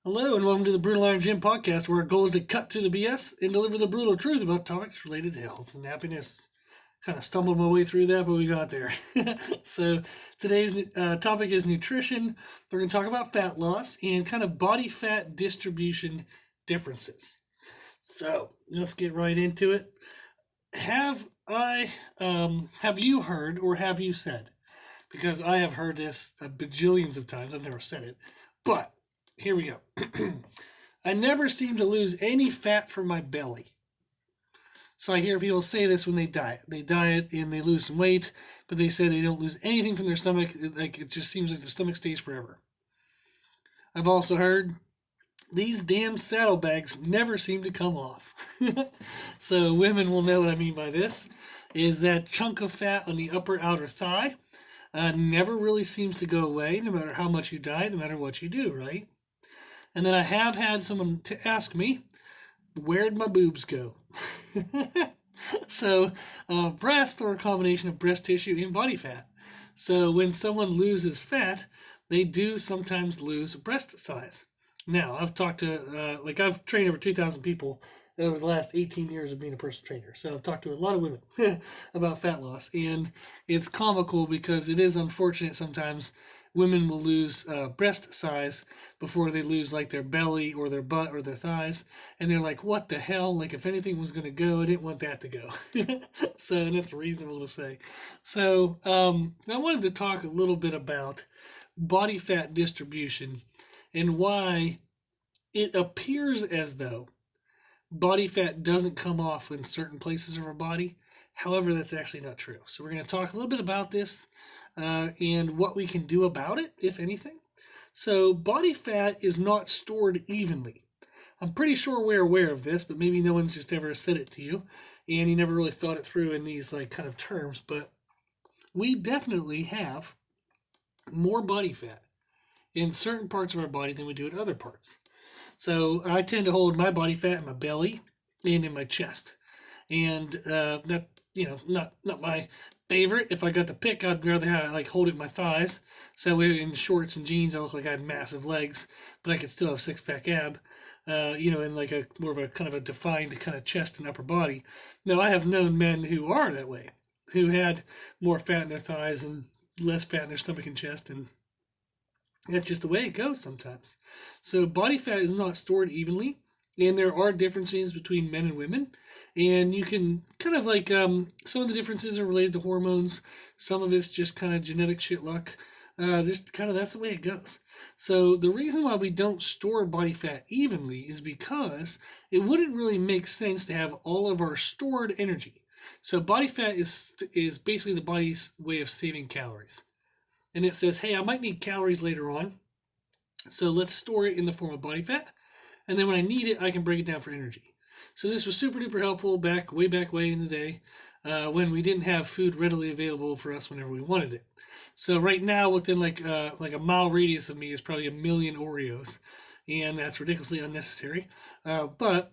Hello and welcome to the Brutal Iron Gym podcast, where our goal is to cut through the BS and deliver the brutal truth about topics related to health and happiness. Kind of stumbled my way through that, but we got there. So today's topic is nutrition. We're going to talk about fat loss and kind of body fat distribution differences. So let's get right into it. Have you heard or have you said? Because I have heard this a bajillions of times. I've never said it, but here we go. I never seem to lose any fat from my belly. So I hear people say this when they diet. They diet and they lose some weight, but they say they don't lose anything from their stomach. Like, it just seems like the stomach stays forever. I've also heard these damn saddlebags never seem to come off. So women will know what I mean by this. Is that chunk of fat on the upper outer thigh never really seems to go away, no matter how much you diet, no matter what you do, right? And then I have had someone to ask me, where'd my boobs go? So breasts are a combination of breast tissue and body fat. So when someone loses fat, they do sometimes lose breast size. Now, I've talked to, I've trained over 2,000 people over the last 18 years of being a personal trainer. So I've talked to a lot of women about fat loss. And it's comical because it is unfortunate sometimes women will lose breast size before they lose like their belly or their butt or their thighs. And they're like, what the hell? Like, if anything was going to go, I didn't want that to go. So, and that's reasonable to say. So I wanted to talk a little bit about body fat distribution and why it appears as though body fat doesn't come off in certain places of our body. However, that's actually not true. So we're going to talk a little bit about this and what we can do about it, if anything. So body fat is not stored evenly. I'm pretty sure we're aware of this, but maybe no one's just ever said it to you, and you never really thought it through in these like kind of terms. But we definitely have more body fat in certain parts of our body than we do in other parts. So I tend to hold my body fat in my belly and in my chest, and that not my favorite. If I got to pick, I'd rather hold it in my thighs. So in shorts and jeans, I look like I had massive legs, but I could still have six pack ab. And like a more of a kind of a defined kind of chest and upper body. Now I have known men who are that way, who had more fat in their thighs and less fat in their stomach and chest, and that's just the way it goes sometimes. So body fat is not stored evenly, and there are differences between men and women. And you can kind of some of the differences are related to hormones. Some of it's just kind of genetic shit luck. Just kind of that's the way it goes. So the reason why we don't store body fat evenly is because it wouldn't really make sense to have all of our stored energy. So body fat is basically the body's way of saving calories. And it says, hey, I might need calories later on, so let's store it in the form of body fat, and then when I need it, I can break it down for energy. So this was super duper helpful way in the day when we didn't have food readily available for us whenever we wanted it. So right now, within like a mile radius of me is probably 1 million Oreos, and that's ridiculously unnecessary. But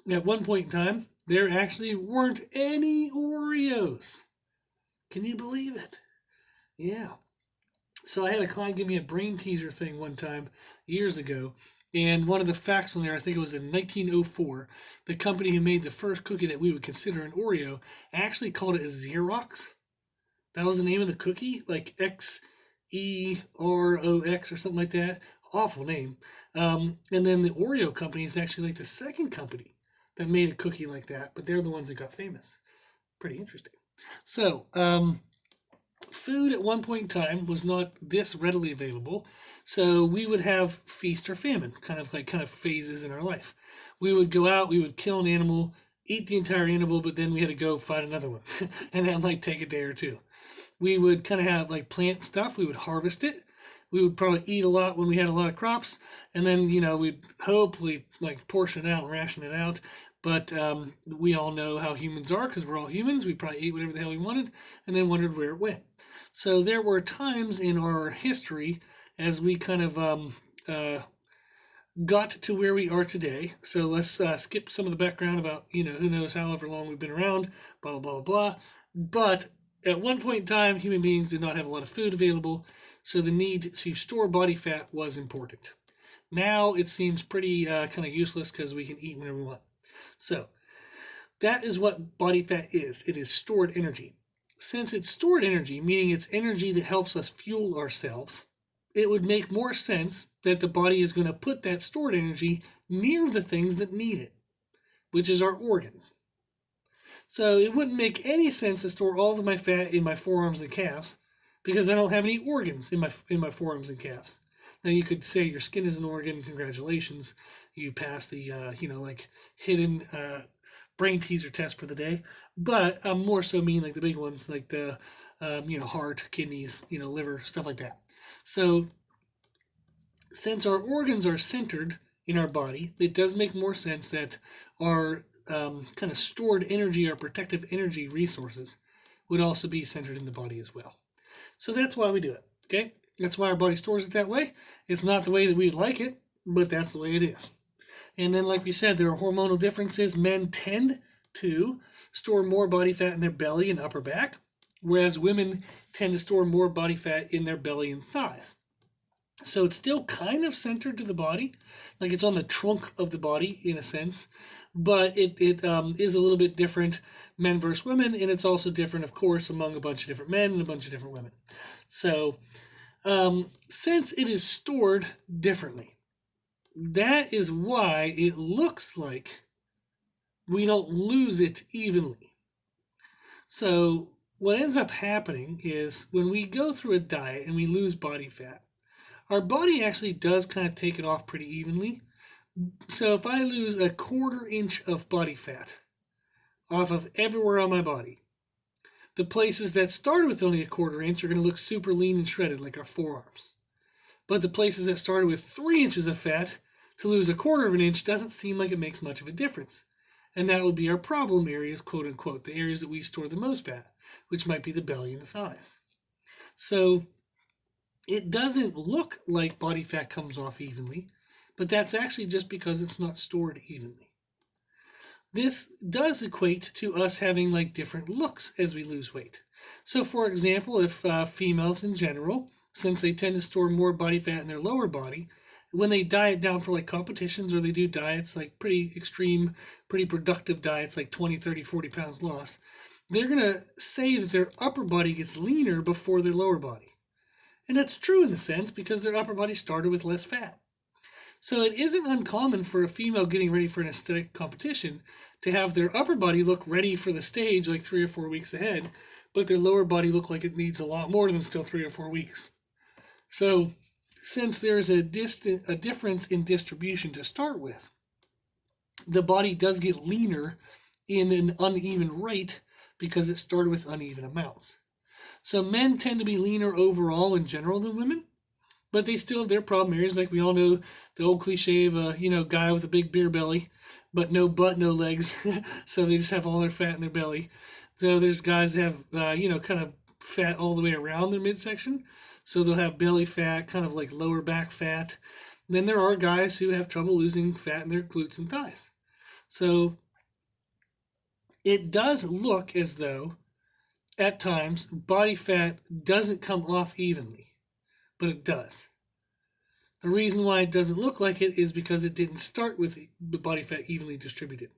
at one point in time, there actually weren't any Oreos. Can you believe it? Yeah. So I had a client give me a brain teaser thing one time years ago, and one of the facts on there, I think it was in 1904, the company who made the first cookie that we would consider an Oreo actually called it a Xerox. That was the name of the cookie, like Xerox or something like that. Awful name. And then the Oreo company is actually like the second company that made a cookie like that, but they're the ones that got famous. Pretty interesting. So, food at one point in time was not this readily available, so we would have feast or famine, kind of phases in our life. We would go out, we would kill an animal, eat the entire animal, but then we had to go find another one, and that might take a day or two. We would kind of have like plant stuff, we would harvest it. We would probably eat a lot when we had a lot of crops, and then we'd hopefully like portion it out and ration it out. But we all know how humans are because we're all humans. We probably ate whatever the hell we wanted and then wondered where it went. So there were times in our history as we kind of got to where we are today. So let's skip some of the background about, who knows however long we've been around, blah, blah, blah, blah. But at one point in time, human beings did not have a lot of food available. So the need to store body fat was important. Now it seems pretty kind of useless because we can eat whenever we want. So that is what body fat is. It is stored energy. Since it's stored energy, meaning it's energy that helps us fuel ourselves, it would make more sense that the body is going to put that stored energy near the things that need it, which is our organs. So it wouldn't make any sense to store all of my fat in my forearms and calves because I don't have any organs in my forearms and calves. Now you could say your skin is an organ. Congratulations, you passed the like hidden brain teaser test for the day. But I'm more so mean like the big ones, like the heart, kidneys, liver, stuff like that. So since our organs are centered in our body, it does make more sense that our kind of stored energy, our protective energy resources, would also be centered in the body as well. So that's why we do it. Okay, that's why our body stores it that way. It's not the way that we would like it, but that's the way it is. And then, like we said, there are hormonal differences. Men tend to store more body fat in their belly and upper back, whereas women tend to store more body fat in their belly and thighs. So it's still kind of centered to the body, like it's on the trunk of the body in a sense, but it is a little bit different men versus women, and it's also different, of course, among a bunch of different men and a bunch of different women. So since it is stored differently, that is why it looks like we don't lose it evenly. So what ends up happening is when we go through a diet and we lose body fat, our body actually does kind of take it off pretty evenly. So if I lose a 1/4 inch of body fat off of everywhere on my body, the places that started with only a 1/4 inch are going to look super lean and shredded, like our forearms. But the places that started with 3 inches of fat, to lose a 1/4 of an inch doesn't seem like it makes much of a difference. And that would be our problem areas, quote unquote, the areas that we store the most fat, which might be the belly and the thighs. So it doesn't look like body fat comes off evenly, but that's actually just because it's not stored evenly. This does equate to us having like different looks as we lose weight. So for example, if females in general, since they tend to store more body fat in their lower body, when they diet down for like competitions or they do diets like pretty extreme, pretty productive diets like 20, 30, 40 pounds loss, they're going to say that their upper body gets leaner before their lower body. And that's true in a sense because their upper body started with less fat. So it isn't uncommon for a female getting ready for an aesthetic competition to have their upper body look ready for the stage like 3 or 4 weeks ahead, but their lower body look like it needs a lot more than still 3 or 4 weeks. So since there's a difference in distribution to start with, the body does get leaner in an uneven rate because it started with uneven amounts. So men tend to be leaner overall in general than women, but they still have their problem areas. Like we all know the old cliche of a guy with a big beer belly, but no butt, no legs. So they just have all their fat in their belly. So there's guys that have kind of fat all the way around their midsection. So they'll have belly fat, kind of like lower back fat. Then there are guys who have trouble losing fat in their glutes and thighs. So it does look as though at times body fat doesn't come off evenly, but it does. The reason why it doesn't look like it is because it didn't start with the body fat evenly distributed.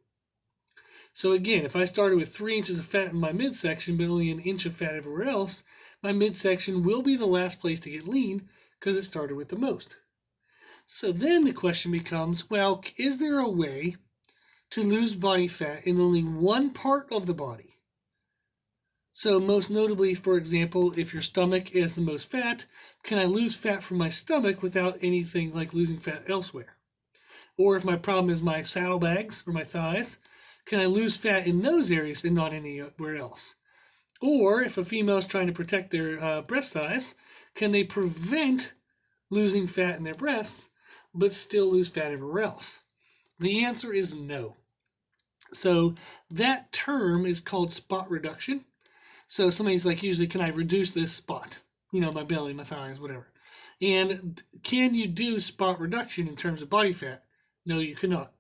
So again, if I started with 3 inches of fat in my midsection, but only an inch of fat everywhere else, my midsection will be the last place to get lean because it started with the most. So then the question becomes, well, is there a way to lose body fat in only one part of the body? So most notably, for example, if your stomach is the most fat, can I lose fat from my stomach without anything like losing fat elsewhere? Or if my problem is my saddlebags or my thighs, can I lose fat in those areas and not anywhere else? Or if a female is trying to protect their breast size, can they prevent losing fat in their breasts but still lose fat everywhere else? The answer is no. So that term is called spot reduction. So somebody's like, usually, can I reduce this spot? My belly, my thighs, whatever. And can you do spot reduction in terms of body fat? No, you cannot.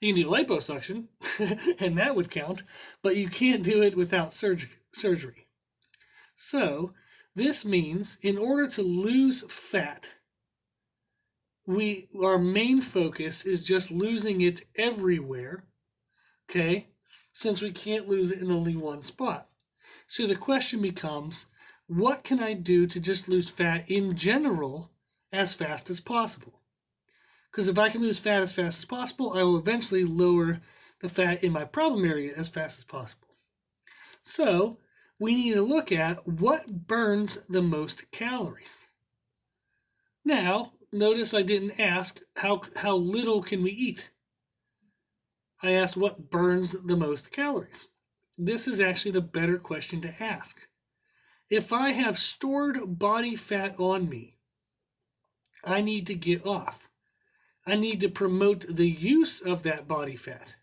You can do liposuction, and that would count, but you can't do it without surgery. So this means in order to lose fat our main focus is just losing it everywhere, okay? Since we can't lose it in only one spot. So the question becomes, what can I do to just lose fat in general as fast as possible? Because if I can lose fat as fast as possible, I will eventually lower the fat in my problem area as fast as possible. So we need to look at what burns the most calories. Now, notice I didn't ask how little can we eat. I asked what burns the most calories. This is actually the better question to ask. If I have stored body fat on me, I need to get off. I need to promote the use of that body fat.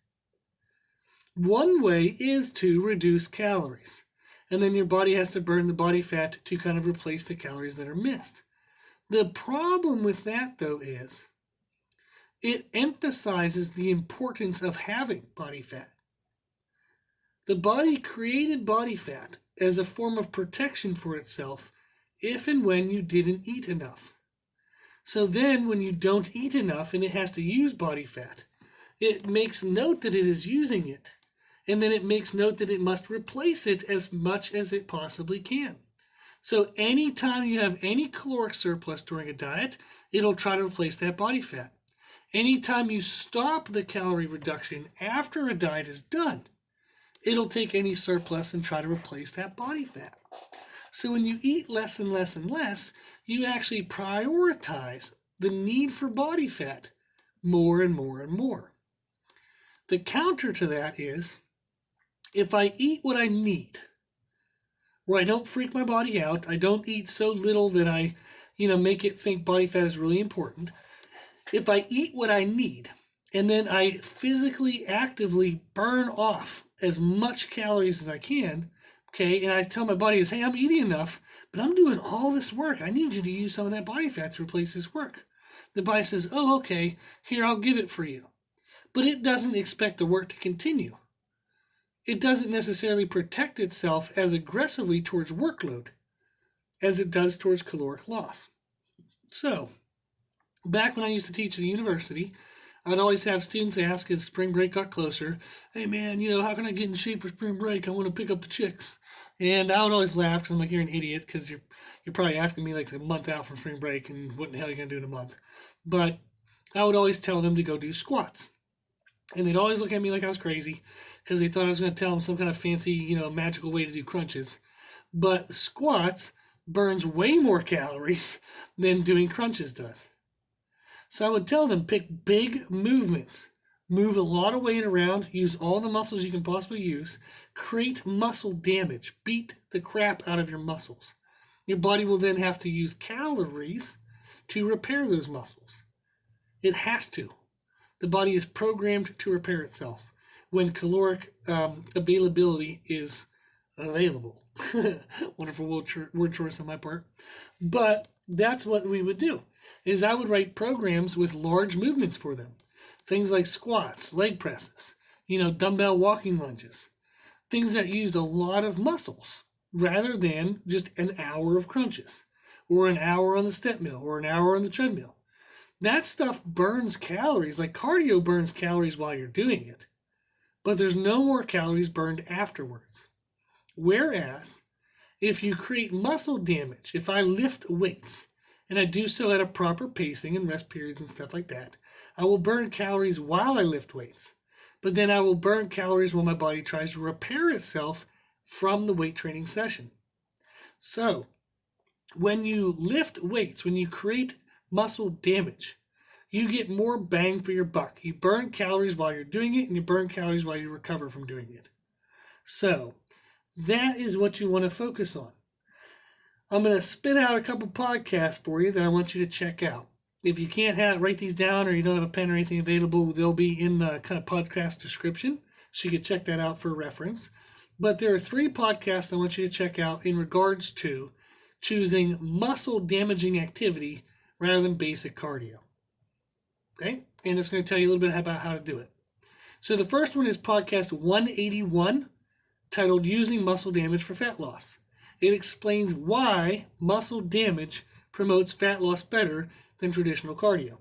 One way is to reduce calories, and then your body has to burn the body fat to kind of replace the calories that are missed. The problem with that, though, is it emphasizes the importance of having body fat. The body created body fat as a form of protection for itself if and when you didn't eat enough. So then when you don't eat enough and it has to use body fat, it makes note that it is using it. And then it makes note that it must replace it as much as it possibly can. So anytime you have any caloric surplus during a diet, it'll try to replace that body fat. Anytime you stop the calorie reduction after a diet is done, it'll take any surplus and try to replace that body fat. So when you eat less and less and less, you actually prioritize the need for body fat more and more and more. The counter to that is, if I eat what I need, where I don't freak my body out, I don't eat so little that I, make it think body fat is really important. If I eat what I need, and then I physically, actively burn off as much calories as I can, okay, and I tell my body, hey, I'm eating enough, but I'm doing all this work. I need you to use some of that body fat to replace this work. The body says, oh, okay, here, I'll give it for you. But it doesn't expect the work to continue. It doesn't necessarily protect itself as aggressively towards workload as it does towards caloric loss. So, back when I used to teach at the university, I'd always have students ask as spring break got closer, hey man, how can I get in shape for spring break? I want to pick up the chicks. And I would always laugh because I'm like, you're an idiot because you're probably asking me like a month out from spring break and what the hell are you going to do in a month? But I would always tell them to go do squats. And they'd always look at me like I was crazy because they thought I was going to tell them some kind of fancy, magical way to do crunches. But squats burns way more calories than doing crunches does. So I would tell them, pick big movements. Move a lot of weight around. Use all the muscles you can possibly use. Create muscle damage. Beat the crap out of your muscles. Your body will then have to use calories to repair those muscles. It has to. The body is programmed to repair itself when caloric availability is available. Wonderful word choice on my part. But that's what we would do, is I would write programs with large movements for them. Things like squats, leg presses, dumbbell walking lunges. Things that used a lot of muscles rather than just an hour of crunches or an hour on the step mill or an hour on the treadmill. That stuff burns calories, like cardio burns calories while you're doing it, but there's no more calories burned afterwards. Whereas, if you create muscle damage, if I lift weights, and I do so at a proper pacing and rest periods and stuff like that, I will burn calories while I lift weights, but then I will burn calories when my body tries to repair itself from the weight training session. So, when you lift weights, when you create muscle damage, you get more bang for your buck. You burn calories while you're doing it, and you burn calories while you recover from doing it. So that is what you want to focus on. I'm going to spit out a couple podcasts for you that I want you to check out. If you can't write these down, or you don't have a pen or anything available, they'll be in the kind of podcast description, so you can check that out for reference. But there are 3 podcasts I want you to check out in regards to choosing muscle damaging activity rather than basic cardio. Okay? And it's going to tell you a little bit about how to do it. So the first one is podcast 181, titled Using Muscle Damage for Fat Loss. It explains why muscle damage promotes fat loss better than traditional cardio.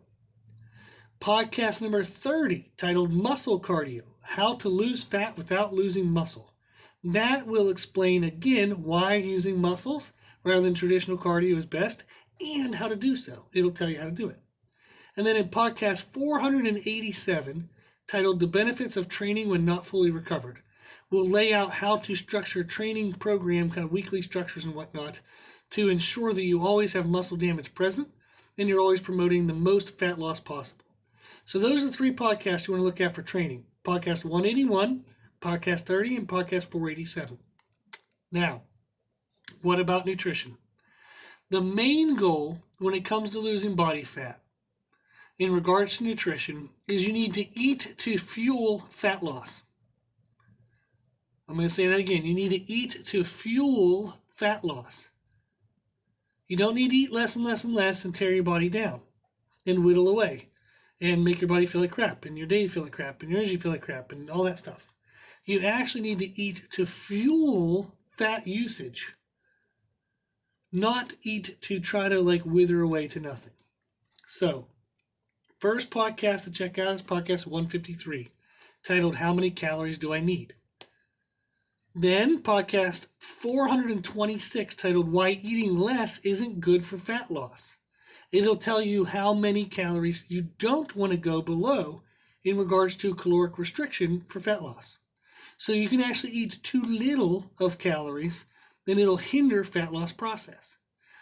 Podcast number 30, titled Muscle Cardio, How to Lose Fat Without Losing Muscle. That will explain again why using muscles rather than traditional cardio is best and how to do so. It'll tell you how to do it. And then in podcast 487, titled The Benefits of Training When Not Fully Recovered, we'll lay out how to structure a training program, kind of weekly structures and whatnot, to ensure that you always have muscle damage present and you're always promoting the most fat loss possible. So those are the 3 podcasts you want to look at for training. Podcast 181, podcast 30, and podcast 487. Now, what about nutrition? The main goal when it comes to losing body fat in regards to nutrition is you need to eat to fuel fat loss. I'm going to say that again. You need to eat to fuel fat loss. You don't need to eat less and less and less and tear your body down and whittle away and make your body feel like crap and your day feel like crap and your energy feel like crap and all that stuff. You actually need to eat to fuel fat usage, not eat to try to wither away to nothing. So, first podcast to check out is podcast 153, titled How Many Calories Do I Need? Then podcast 426, titled Why Eating Less Isn't Good for Fat Loss. It'll tell you how many calories you don't want to go below in regards to caloric restriction for fat loss. So you can actually eat too little of calories, and it'll hinder fat loss process.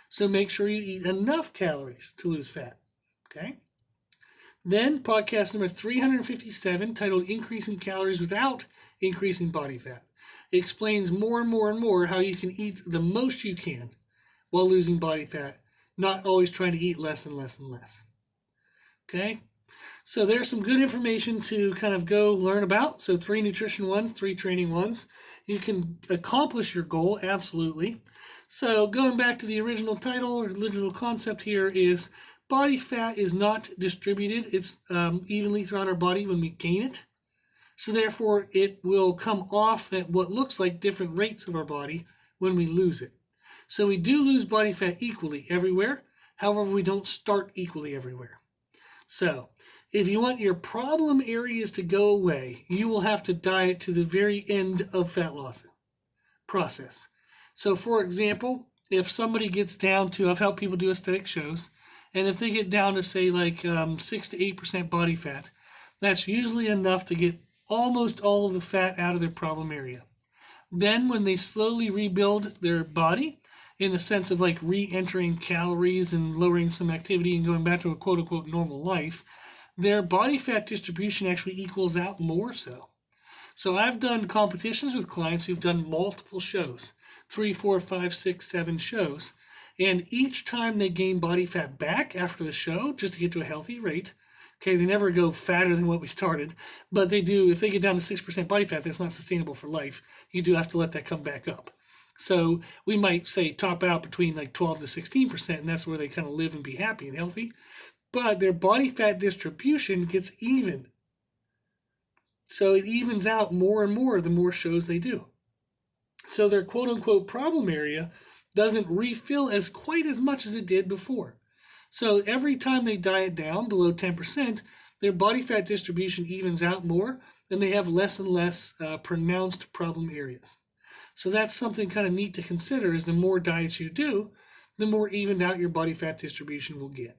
So make sure you eat enough calories to lose fat. Okay? Then podcast number 357, titled Increasing Calories Without Increasing Body Fat. It explains more and more and more how you can eat the most you can while losing body fat, not always trying to eat less and less and less. Okay? So there's some good information to kind of go learn about. So 3 nutrition ones, 3 training ones. You can accomplish your goal, absolutely. So going back to the original title or original concept here is body fat is not distributed. It's evenly throughout our body when we gain it. So therefore, it will come off at what looks like different rates of our body when we lose it. So we do lose body fat equally everywhere. However, we don't start equally everywhere. So if you want your problem areas to go away, you will have to diet to the very end of fat loss process. So for example, if somebody gets down to, I've helped people do aesthetic shows, and if they get down to say 6 to 8% body fat, that's usually enough to get almost all of the fat out of their problem area. Then when they slowly rebuild their body, in the sense of re-entering calories and lowering some activity and going back to a quote-unquote normal life, their body fat distribution actually equals out more so. So I've done competitions with clients who've done multiple shows, 3, 4, 5, 6, 7 shows, and each time they gain body fat back after the show, just to get to a healthy rate. Okay, they never go fatter than what we started, but they do, if they get down to 6% body fat, that's not sustainable for life. You do have to let that come back up. So we might say top out between 12 to 16%, and that's where they kind of live and be happy and healthy. But their body fat distribution gets even. So it evens out more and more the more shows they do. So their quote-unquote problem area doesn't refill as quite as much as it did before. So every time they diet down below 10%, their body fat distribution evens out more, and they have less and less pronounced problem areas. So that's something kind of neat to consider, is the more diets you do, the more evened out your body fat distribution will get.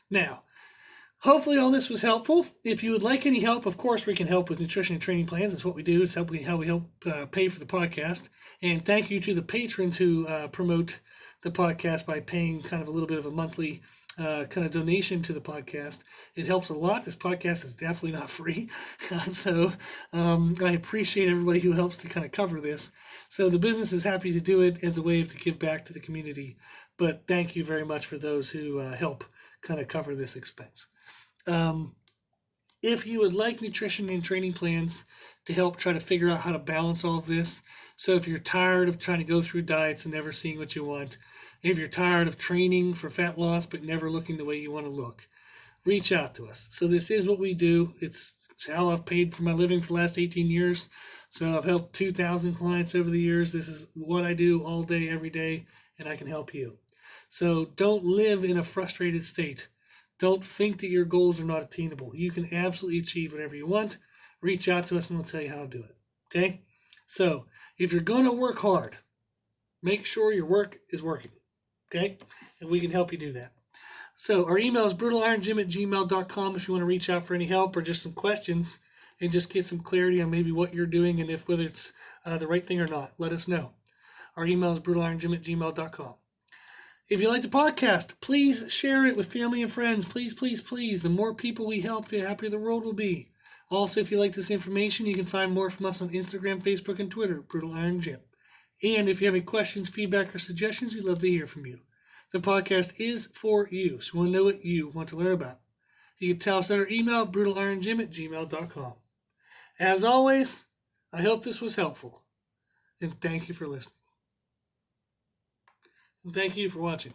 Now, hopefully all this was helpful. If you would like any help, of course, we can help with nutrition and training plans. That's what we do. It's how we help pay for the podcast. And thank you to the patrons who promote the podcast by paying kind of a little bit of a monthly kind of donation to the podcast. It helps a lot. This podcast is definitely not free. So I appreciate everybody who helps to kind of cover this. So the business is happy to do it as a way to give back to the community. But thank you very much for those who help kind of cover this expense. If you would like nutrition and training plans to help try to figure out how to balance all of this, so if you're tired of trying to go through diets and never seeing what you want, if you're tired of training for fat loss but never looking the way you want to look, reach out to us. So this is what we do. It's how I've paid for my living for the last 18 years. So I've helped 2,000 clients over the years. This is what I do all day, every day, and I can help you. So don't live in a frustrated state. Don't think that your goals are not attainable. You can absolutely achieve whatever you want. Reach out to us and we'll tell you how to do it. Okay? So, if you're going to work hard, make sure your work is working. Okay? And we can help you do that. So, our email is brutalironGym@gmail.com if you want to reach out for any help or just some questions and just get some clarity on maybe what you're doing and whether it's the right thing or not. Let us know. Our email is brutalironGym@gmail.com. If you like the podcast, please share it with family and friends. Please, please, please. The more people we help, the happier the world will be. Also, if you like this information, you can find more from us on Instagram, Facebook, and Twitter, Brutal Iron Gym. And if you have any questions, feedback, or suggestions, we'd love to hear from you. The podcast is for you, so we want to know what you want to learn about. You can tell us at our email, brutalironGym@gmail.com. As always, I hope this was helpful. And thank you for listening. And thank you for watching.